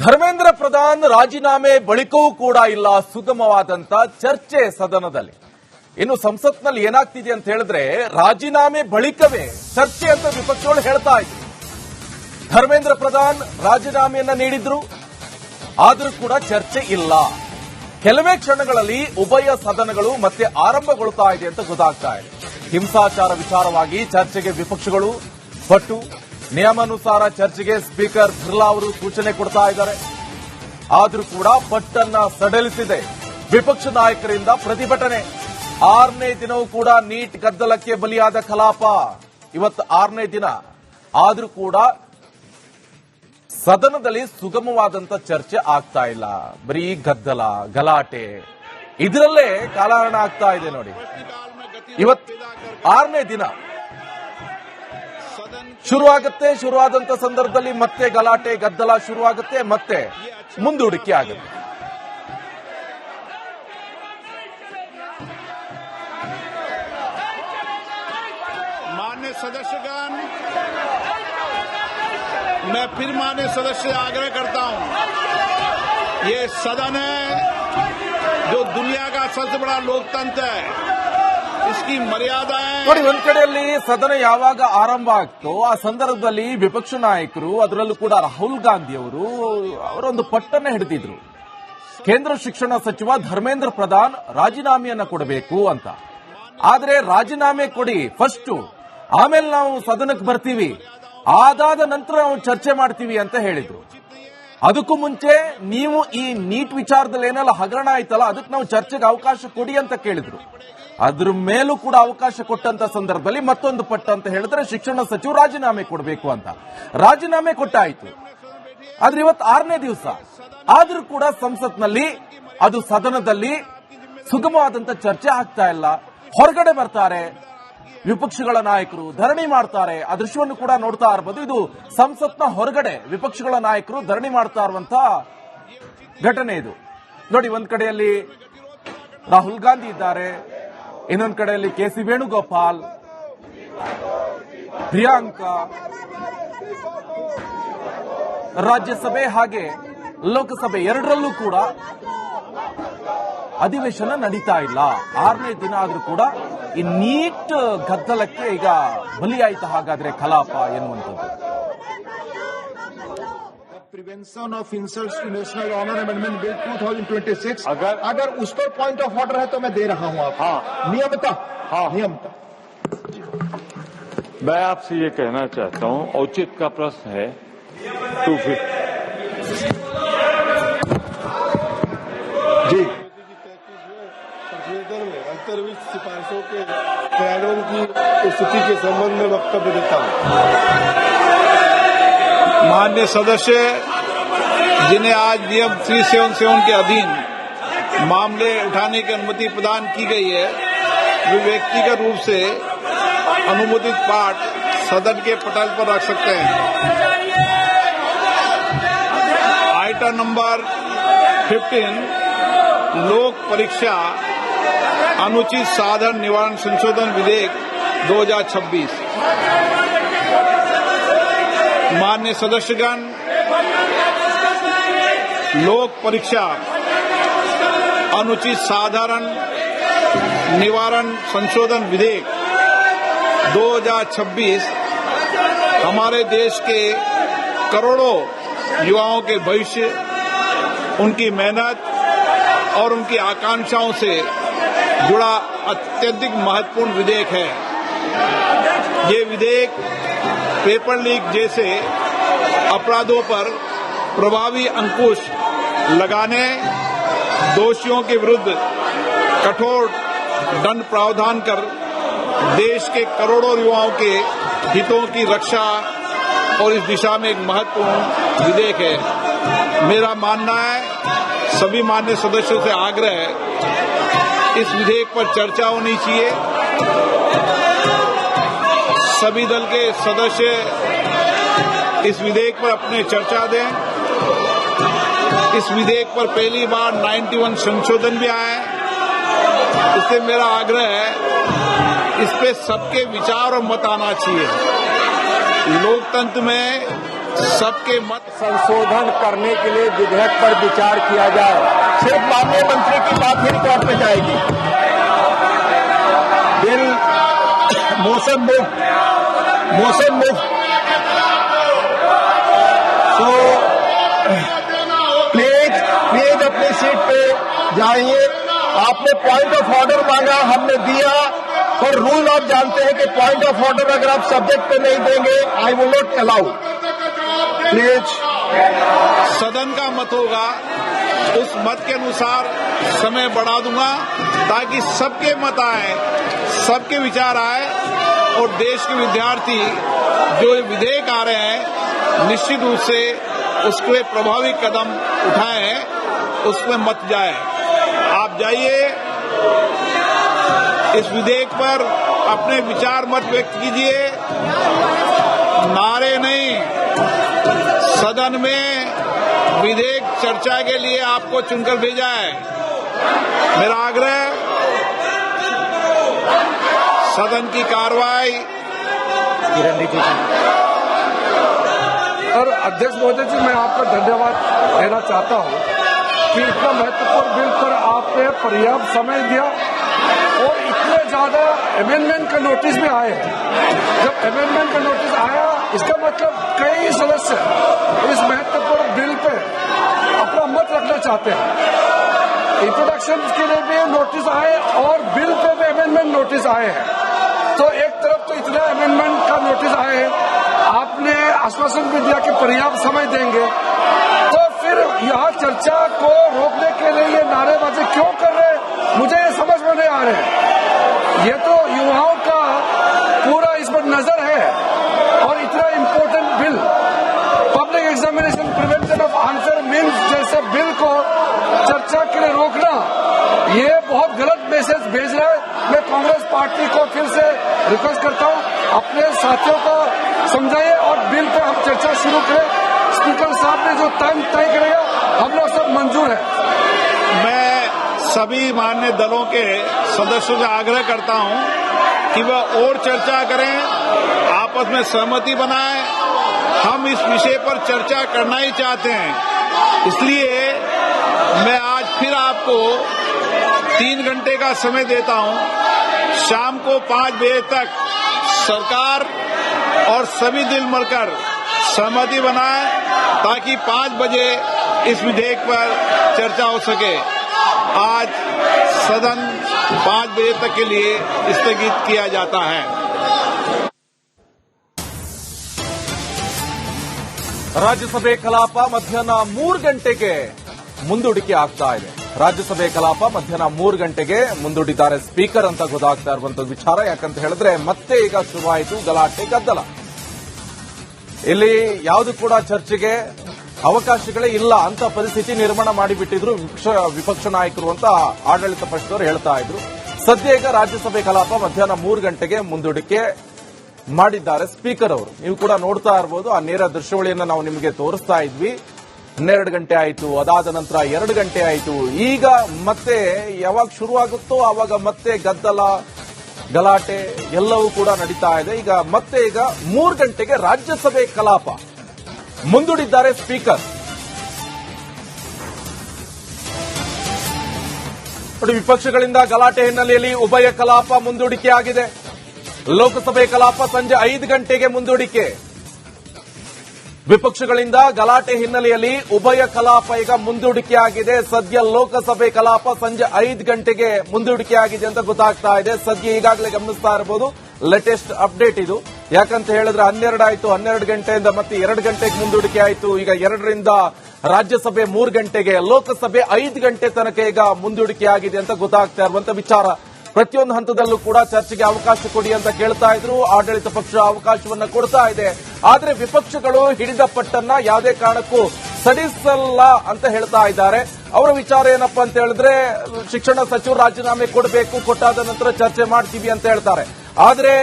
ಧರ್ಮೇಂದ್ರ ಪ್ರಧಾನ್ ರಾಜೀನಾಮೆ ಬಳಿಕವೂ ಕೂಡ ಇಲ್ಲ ಸುಗಮವಾದಂತ ಚರ್ಚೆ ಸದನದಲ್ಲಿ. ಇನ್ನು ಸಂಸತ್ನಲ್ಲಿ ಏನಾಗ್ತಿದೆ ಅಂತ ಹೇಳಿದ್ರೆ ರಾಜೀನಾಮೆ ಬಳಿಕವೇ ಚರ್ಚೆ ಅಂತ ವಿಪಕ್ಷಗಳು ಹೇಳ್ತಾ ಇದ್ರು. ಧರ್ಮೇಂದ್ರ ಪ್ರಧಾನ್ ರಾಜೀನಾಮೆಯನ್ನ ನೀಡಿದ್ರು, ಆದರೂ ಕೂಡ ಚರ್ಚೆ ಇಲ್ಲ. ಕೆಲವೇ ಕ್ಷಣಗಳಲ್ಲಿ ಉಭಯ ಸದನಗಳು ಮತ್ತೆ ಆರಂಭಗೊಳ್ತಾ ಇದೆ ಅಂತ ಗೊತ್ತಾಗ್ತಾ ಇದೆ. ಹಿಂಸಾಚಾರ ವಿಚಾರವಾಗಿ ಚರ್ಚೆಗೆ ವಿಪಕ್ಷಗಳು ಪಟ್ಟು, ನಿಯಮಾನುಸಾರ ಚರ್ಚೆಗೆ ಸ್ಪೀಕರ್ ಬಿರ್ಲಾ ಅವರು ಸೂಚನೆ ಕೊಡ್ತಾ ಇದ್ದಾರೆ. ಆದರೂ ಕೂಡ ಪಟ್ಟನ್ನ ಸಡಿಲಿಸಿದೆ ವಿಪಕ್ಷ ನಾಯಕರಿಂದ ಪ್ರತಿಭಟನೆ. 6ನೇ ದಿನವೂ ಕೂಡ ನೀಟ್ ಗದ್ದಲಕ್ಕೆ ಬಲಿಯಾದ ಕಲಾಪ. ಇವತ್ತು 6ನೇ ದಿನ ಆದರೂ ಕೂಡ ಸದನದಲ್ಲಿ ಸುಗಮವಾದಂತ ಚರ್ಚೆ ಆಗ್ತಾ ಇಲ್ಲ. ಬರೀ ಗದ್ದಲ, ಗಲಾಟೆ, ಇದರಲ್ಲೇ ಕಾಲಹರಣ ಆಗ್ತಾ ಇದೆ ನೋಡಿ. ಇವತ್ತು 6ನೇ ದಿನ ಶುರುವಾದಂತ ಸಂದರ್ಭದಲ್ಲಿ ಮತ್ತೆ ಗಲಾಟೆ, ಗದ್ದಲ ಶುರುವಾಗುತ್ತೆ, ಮತ್ತೆ ಮುಂದೂಡಿಕೆ ಆಗುತ್ತೆ. माननीय सदस्यगण, मैं फिर माननीय सदस्य से आग्रह करता हूं, ये सदन है जो दुनिया का सबसे बड़ा लोकतंत्र है, इसकी मर्यादाएं ನೋಡಿ. ಒಂದ್ ಕಡೆಯಲ್ಲಿ ಸದನ ಯಾವಾಗ ಆರಂಭ ಆಗ್ತೋ ಆ ಸಂದರ್ಭದಲ್ಲಿ ವಿಪಕ್ಷ ನಾಯಕರು, ಅದರಲ್ಲೂ ಕೂಡ ರಾಹುಲ್ ಗಾಂಧಿ ಅವರೊಂದು ಪಟ್ಟನ್ನ ಹಿಡಿದಿದ್ರು. ಕೇಂದ್ರ ಶಿಕ್ಷಣ ಸಚಿವ ಧರ್ಮೇಂದ್ರ ಪ್ರಧಾನ್ ರಾಜೀನಾಮೆಯನ್ನ ಕೊಡಬೇಕು ಅಂತ. ಆದ್ರೆ ರಾಜೀನಾಮೆ ಕೊಡಿ ಫಸ್ಟ್, ಆಮೇಲೆ ನಾವು ಸದನಕ್ಕೆ ಬರ್ತೀವಿ, ಅದಾದ ನಂತರ ನಾವು ಚರ್ಚೆ ಮಾಡ್ತೀವಿ ಅಂತ ಹೇಳಿದ್ರು. ಅದಕ್ಕೂ ಮುಂಚೆ ನೀವು ಈ ನೀಟ್ ವಿಚಾರದಲ್ಲಿ ಏನೆಲ್ಲ ಹಗರಣ ಆಯ್ತಲ್ಲ, ಅದಕ್ಕೆ ನಾವು ಚರ್ಚೆಗೆ ಅವಕಾಶ ಕೊಡಿ ಅಂತ ಕೇಳಿದ್ರು. ಅದ್ರ ಮೇಲೂ ಕೂಡ ಅವಕಾಶ ಕೊಟ್ಟಂತ ಸಂದರ್ಭದಲ್ಲಿ ಮತ್ತೊಂದು ಪಟ್ಟ ಅಂತ ಹೇಳಿದ್ರೆ ಶಿಕ್ಷಣ ಸಚಿವರು ರಾಜೀನಾಮೆ ಕೊಡಬೇಕು ಅಂತ. ರಾಜೀನಾಮೆ ಕೊಟ್ಟಾಯ್ತು. ಆದ್ರೆ ಇವತ್ತು 6ನೇ ದಿವಸ ಆದ್ರೂ ಕೂಡ ಸಂಸತ್ನಲ್ಲಿ, ಅದು ಸದನದಲ್ಲಿ ಸುಗಮವಾದಂತ ಚರ್ಚೆ ಆಗ್ತಾ ಇಲ್ಲ. ಹೊರಗಡೆ ಬರ್ತಾರೆ ವಿಪಕ್ಷಗಳ ನಾಯಕರು, ಧರಣಿ ಮಾಡ್ತಾರೆ. ಆ ದೃಶ್ಯವನ್ನು ಕೂಡ ನೋಡ್ತಾ ಇರಬಹುದು. ಇದು ಸಂಸತ್ನ ಹೊರಗಡೆ ವಿಪಕ್ಷಗಳ ನಾಯಕರು ಧರಣಿ ಮಾಡ್ತಾ ಇರುವಂತ ಘಟನೆ ಇದು ನೋಡಿ. ಒಂದ್ ಕಡೆಯಲ್ಲಿ ರಾಹುಲ್ ಗಾಂಧಿ ಇದ್ದಾರೆ, ಇನ್ನೊಂದು ಕಡೆಯಲ್ಲಿ ಕೆ.ಸಿ. ವೇಣುಗೋಪಾಲ್, ಪ್ರಿಯಾಂಕಾ. ರಾಜ್ಯಸಭೆ ಹಾಗೆ ಲೋಕಸಭೆ ಎರಡರಲ್ಲೂ ಕೂಡ ಅಧಿವೇಶನ ನಡೀತಾ ಇಲ್ಲ. 6ನೇ ದಿನ ಆದ್ರೂ ಕೂಡ ಈ ನೀಟ್ ಗದ್ದಲಕ್ಕೆ ಈಗ ಬಲಿಯಾಯಿತು ಹಾಗಾದ್ರೆ ಕಲಾಪ ಎನ್ನುವಂಥದ್ದು. Prevention of insults to national honour amendment bill 2026 अगर उस पर पॉइंट ऑफ ऑर्डर है तो मैं दे रहा हूं आप। नियमतः नियमतः मैं आपसे ये कहना चाहता हूं, औचित्य का प्रश्न है 250 जी। अंतर्विध सिफारिशों के क्रियान्वयन की स्थिति के संबंध में वक्तव्य देता हूं। माननीय सदस्य जिन्हें आज नियम 377 के अधीन मामले उठाने की अनुमति प्रदान की गई है, वे व्यक्तिगत रूप से अनुमोदित पाठ सदन के पटल पर रख सकते हैं। आइटम नंबर 15 लोक परीक्षा अनुचित साधन निवारण संशोधन विधेयक 2026। माननीय सदस्यगण, लोक परीक्षा अनुचित साधारण निवारण संशोधन विधेयक 2026 हमारे देश के करोड़ों युवाओं के भविष्य, उनकी मेहनत और उनकी आकांक्षाओं से जुड़ा अत्यधिक महत्वपूर्ण विधेयक है। ये विधेयक पेपर लीक जैसे अपराधों पर प्रभावी अंकुश लगाने, दोषियों के विरुद्ध कठोर दंड प्रावधान कर देश के करोड़ों युवाओं के हितों की रक्षा और इस दिशा में एक महत्वपूर्ण विधेयक है। मेरा मानना है, सभी माननीय सदस्यों से आग्रह है, इस विधेयक पर चर्चा होनी चाहिए। सभी दल के सदस्य इस विधेयक पर अपने चर्चा दें। इस विधेयक पर पहली बार 91 संशोधन भी आए, इससे मेरा आग्रह है इस पे सबके विचार और मत आना चाहिए। लोकतंत्र में सबके मत संशोधन करने के लिए विधेयक पर विचार किया जाए। सिर्फ माननीय मंत्री की बात ही रिकॉर्ड में जाएगी। बिल मोशन मुफ्त। तो प्लीज अपनी सीट पे जाइए। आपने पॉइंट ऑफ ऑर्डर मांगा, हमने दिया, और रूल आप जानते हैं कि पॉइंट ऑफ ऑर्डर अगर आप सब्जेक्ट पे नहीं देंगे, I will not allow. Please, सदन का मत होगा, उस मत के अनुसार समय बढ़ा दूंगा ताकि सबके मत आए, सबके विचार आए और देश के विद्यार्थी जो विधेयक आ रहे हैं निश्चित रूप से उसके प्रभावी कदम उठाएं, उसमें मत जाए। आप जाइए, इस विधेयक पर अपने विचार मत व्यक्त कीजिए, नारे नहीं। सदन में विधेयक चर्चा के लिए आपको चुनकर भेजा है। मेरा आग्रह, सदन की कार्रवाई। और अध्यक्ष महोदय जी, मैं आपका धन्यवाद देना चाहता हूं कि इतना महत्वपूर्ण बिल पर आपने पर्याप्त समय दिया और इतने ज्यादा अमेंडमेंट का नोटिस भी आए हैं। जब अमेंडमेंट का नोटिस आया, इसका मतलब कई सदस्य इस महत्वपूर्ण बिल पे अपना मत रखना चाहते हैं। इंट्रोडक्शन के लिए भी नोटिस आए और बिल पे भी अमेंडमेंट नोटिस आए हैं। तो एक तरफ तो इतने अमेंडमेंट का नोटिस आए हैं, आपने आश्वासन भी दिया कि पर्याप्त समय देंगे, तो फिर यहाँ चर्चा को रोकने के लिए ये नारेबाजी क्यों कर रहे हैं, मुझे ये समझ में नहीं आ रहे हैं। ये तो युवाओं का पूरा इस पर नजर है और इतना important bill, public examination prevention of answer means जैसे बिल को चर्चा के लिए रोकना, ये बहुत गलत मैसेज भेज रहा है। मैं कांग्रेस पार्टी को फिर से रिक्वेस्ट करता हूँ, अपने साथियों को समझाइए और बिल पे हम चर्चा शुरू करें। स्पीकर साहब ने जो टाइम तय करेगा, हम लोग सब मंजूर है। मैं सभी मान्य दलों के सदस्यों से आग्रह करता हूं कि वह और चर्चा करें, आपस में सहमति बनाएं। हम इस विषय पर चर्चा करना ही चाहते हैं, इसलिए मैं आज फिर आपको 3 घंटे का समय देता हूं। शाम को 5 बजे तक सरकार और सभी दल मिलकर सहमति बनाए ताकि 5 बजे इस विधेयक पर चर्चा हो सके। आज सदन 5 बजे तक के लिए स्थगित किया जाता है। ರಾಜ್ಯಸಭೆ ಕಲಾಪ ಮಧ್ಯಾಹ್ನ 3 ಗಂಟೆಗೆ ಮುಂದೂಡಿಕೆ ಆಗ್ತಾ ಇದೆ. ರಾಜ್ಯಸಭೆ ಕಲಾಪ ಮಧ್ಯಾಹ್ನ 3 ಗಂಟೆಗೆ ಮುಂದೂಡಿದ್ದಾರೆ ಸ್ಪೀಕರ್ ಅಂತ ಗೊತ್ತಾಗ್ತಾ ಇರುವಂತಹ ವಿಚಾರ. ಯಾಕಂತ ಹೇಳಿದ್ರೆ ಮತ್ತೆ ಈಗ ಶುರುವಾಯಿತು ಗಲಾಟೆ ಗದ್ದಲ. ಇಲ್ಲಿ ಯಾವುದು ಕೂಡ ಚರ್ಚೆಗೆ ಅವಕಾಶಗಳೇ ಇಲ್ಲ ಅಂತ ಪರಿಸ್ಥಿತಿ ನಿರ್ಮಾಣ ಮಾಡಿಬಿಟ್ಟಿದ್ರು ವಿಪಕ್ಷ ನಾಯಕರು ಅಂತ ಆಡಳಿತ ಪಕ್ಷದವರು ಹೇಳ್ತಾ ಇದ್ರು. ಸದ್ಯ ಈಗ ರಾಜ್ಯಸಭೆ ಕಲಾಪ ಮಧ್ಯಾಹ್ನ 3 ಗಂಟೆಗೆ ಮುಂದೂಡಿಕೆ ಮಾಡಿದ್ದಾರೆ ಸ್ಪೀಕರ್ ಅವರು. ನೀವು ಕೂಡ ನೋಡ್ತಾ ಇರಬಹುದು, ಆ ನೇರ ದೃಶ್ಯಾವಳಿಯನ್ನು ನಾವು ನಿಮಗೆ ತೋರಿಸ್ತಾ ಇದ್ವಿ. 12 ಗಂಟೆ ಆಯಿತು, ಅದಾದ ನಂತರ 2 ಗಂಟೆ ಆಯಿತು. ಈಗ ಮತ್ತೆ ಯಾವಾಗ ಶುರುವಾಗುತ್ತೋ ಆವಾಗ ಮತ್ತೆ ಗದ್ದಲ ಗಲಾಟೆ ಎಲ್ಲವೂ ಕೂಡ ನಡೀತಾ ಇದೆ. ಈಗ 3 ಗಂಟೆಗೆ ರಾಜ್ಯಸಭೆ ಕಲಾಪ ಮುಂದೂಡಿದ್ದಾರೆ ಸ್ಪೀಕರ್. ನೋಡಿ, ವಿಪಕ್ಷಗಳಿಂದ ಗಲಾಟೆ ಹಿನ್ನೆಲೆಯಲ್ಲಿ ಉಭಯ ಕಲಾಪ ಮುಂದೂಡಿಕೆ ಆಗಿದೆ. ಲೋಕಸಭೆ ಕಲಾಪ ಸಂಜೆ 5 ಗಂಟೆಗೆ ಮುಂದೂಡಿಕೆ. ವಿಪಕ್ಷಗಳಿಂದ ಗಲಾಟೆ ಹಿನ್ನೆಲೆಯಲ್ಲಿ ಉಭಯ ಕಲಾಪ ಈಗ ಮುಂದೂಡಿಕೆಯಾಗಿದೆ. ಸದ್ಯ ಲೋಕಸಭೆ ಕಲಾಪ ಸಂಜೆ 5 ಗಂಟೆಗೆ ಮುಂದೂಡಿಕೆಯಾಗಿದೆ ಅಂತ ಗೊತ್ತಾಗ್ತಾ ಇದೆ. ಸದ್ಯ ಈಗಾಗಲೇ ಗಮನಿಸ್ತಾ ಇರಬಹುದು, ಲೇಟೆಸ್ಟ್ ಅಪ್ಡೇಟ್ ಇದು. ಯಾಕಂತ ಹೇಳಿದ್ರೆ 12 ಆಯಿತು, 12 ಗಂಟೆಯಿಂದ ಮತ್ತೆ 2 ಗಂಟೆಗೆ ಮುಂದೂಡಿಕೆ ಆಯಿತು. ಈಗ 2ರಿಂದ ರಾಜ್ಯಸಭೆ 3 ಗಂಟೆಗೆ, ಲೋಕಸಭೆ 5 ಗಂಟೆ ತನಕ ಈಗ ಮುಂದೂಡಿಕೆಯಾಗಿದೆ ಅಂತ ಗೊತ್ತಾಗ್ತಾ ಇರುವಂತ ವಿಚಾರ. ಪ್ರತಿಯೊಂದು ಹಂತದಲ್ಲೂ ಕೂಡ ಚರ್ಚೆಗೆ ಅವಕಾಶ ಕೊಡಿ ಅಂತ ಕೇಳ್ತಾ ಇದ್ರು. ಆಡಳಿತ ಪಕ್ಷ ಅವಕಾಶವನ್ನ ಕೊಡ್ತಾ ಇದೆ. ಆದ್ರೆ ವಿಪಕ್ಷಗಳು ಹಿಡಿದ ಪಟ್ಟನ್ನ ಯಾವುದೇ ಕಾರಣಕ್ಕೂ ಸಡಿಲಿಸಲ್ಲ ಅಂತ ಹೇಳ್ತಾ ಇದ್ದಾರೆ. ಅವರ ವಿಚಾರ ಏನಪ್ಪಾ ಅಂತ ಹೇಳಿದ್ರೆ, ಶಿಕ್ಷಣ ಸಚಿವರು ರಾಜೀನಾಮೆ ಕೊಡಬೇಕು, ಕೊಟ್ಟಾದ ನಂತರ ಚರ್ಚೆ ಮಾಡ್ತೀವಿ ಅಂತ ಹೇಳ್ತಾರೆ. ಆದ್ರೆ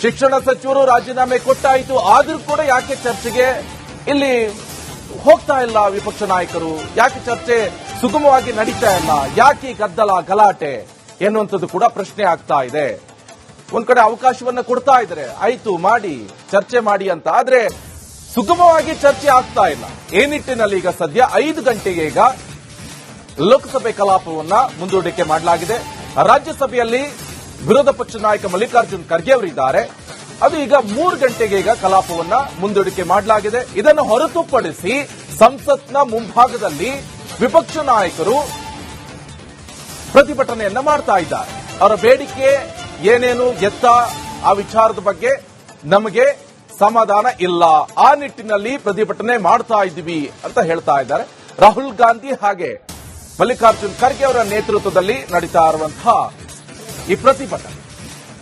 ಶಿಕ್ಷಣ ಸಚಿವರು ರಾಜೀನಾಮೆ ಕೊಟ್ಟಾಯಿತು, ಆದ್ರೂ ಕೂಡ ಯಾಕೆ ಚರ್ಚೆಗೆ ಇಲ್ಲಿ ಹೋಗ್ತಾ ಇಲ್ಲ ವಿಪಕ್ಷ ನಾಯಕರು? ಯಾಕೆ ಚರ್ಚೆ ಸುಗಮವಾಗಿ ನಡೀತಾ ಇಲ್ಲ? ಯಾಕೆ ಗದ್ದಲ ಗಲಾಟೆ ಎನ್ನುವಂಥದ್ದು ಕೂಡ ಪ್ರಶ್ನೆ ಆಗ್ತಾ ಇದೆ. ಒಂದ್ ಕಡೆ ಅವಕಾಶವನ್ನ ಕೊಡ್ತಾ ಇದ್ದಾರೆ, ಆಯ್ತು ಮಾಡಿ ಚರ್ಚೆ ಮಾಡಿ ಅಂತ. ಆದ್ರೆ ಸುಗಮವಾಗಿ ಚರ್ಚೆ ಆಗ್ತಾ ಇಲ್ಲ. ಈ ನಿಟ್ಟಿನಲ್ಲಿ ಈಗ ಸದ್ಯ 5 ಗಂಟೆಗೆ ಈಗ ಲೋಕಸಭೆ ಕಲಾಪವನ್ನ ಮುಂದೂಡಿಕೆ ಮಾಡಲಾಗಿದೆ. ರಾಜ್ಯಸಭೆಯಲ್ಲಿ ವಿರೋಧ ಪಕ್ಷ ನಾಯಕ ಮಲ್ಲಿಕಾರ್ಜುನ್ ಖರ್ಗೆ ಅವರಿದ್ದಾರೆ. ಅದು ಈಗ 3 ಗಂಟೆಗೆ ಈಗ ಕಲಾಪವನ್ನ ಮುಂದೂಡಿಕೆ ಮಾಡಲಾಗಿದೆ. ಇದನ್ನು ಹೊರತುಪಡಿಸಿ ಸಂಸತ್ನ ಮುಂಭಾಗದಲ್ಲಿ ವಿಪಕ್ಷ ನಾಯಕರು ಪ್ರತಿಭಟನೆಯನ್ನ ಮಾಡ್ತಾ ಇದ್ದಾರೆ. ಅವರ ಬೇಡಿಕೆ ಏನೇನು ಎತ್ತ ಆ ವಿಚಾರದ ಬಗ್ಗೆ ನಮಗೆ ಸಮಾಧಾನ ಇಲ್ಲ, ಆ ನಿಟ್ಟಿನಲ್ಲಿ ಪ್ರತಿಭಟನೆ ಮಾಡ್ತಾ ಇದ್ದೀವಿ ಅಂತ ಹೇಳ್ತಾ ಇದ್ದಾರೆ. ರಾಹುಲ್ ಗಾಂಧಿ ಹಾಗೆ ಮಲ್ಲಿಕಾರ್ಜುನ್ ಖರ್ಗೆ ಅವರ ನೇತೃತ್ವದಲ್ಲಿ ನಡೀತಾ ಇರುವಂತಹ ಈ ಪ್ರತಿಭಟನೆ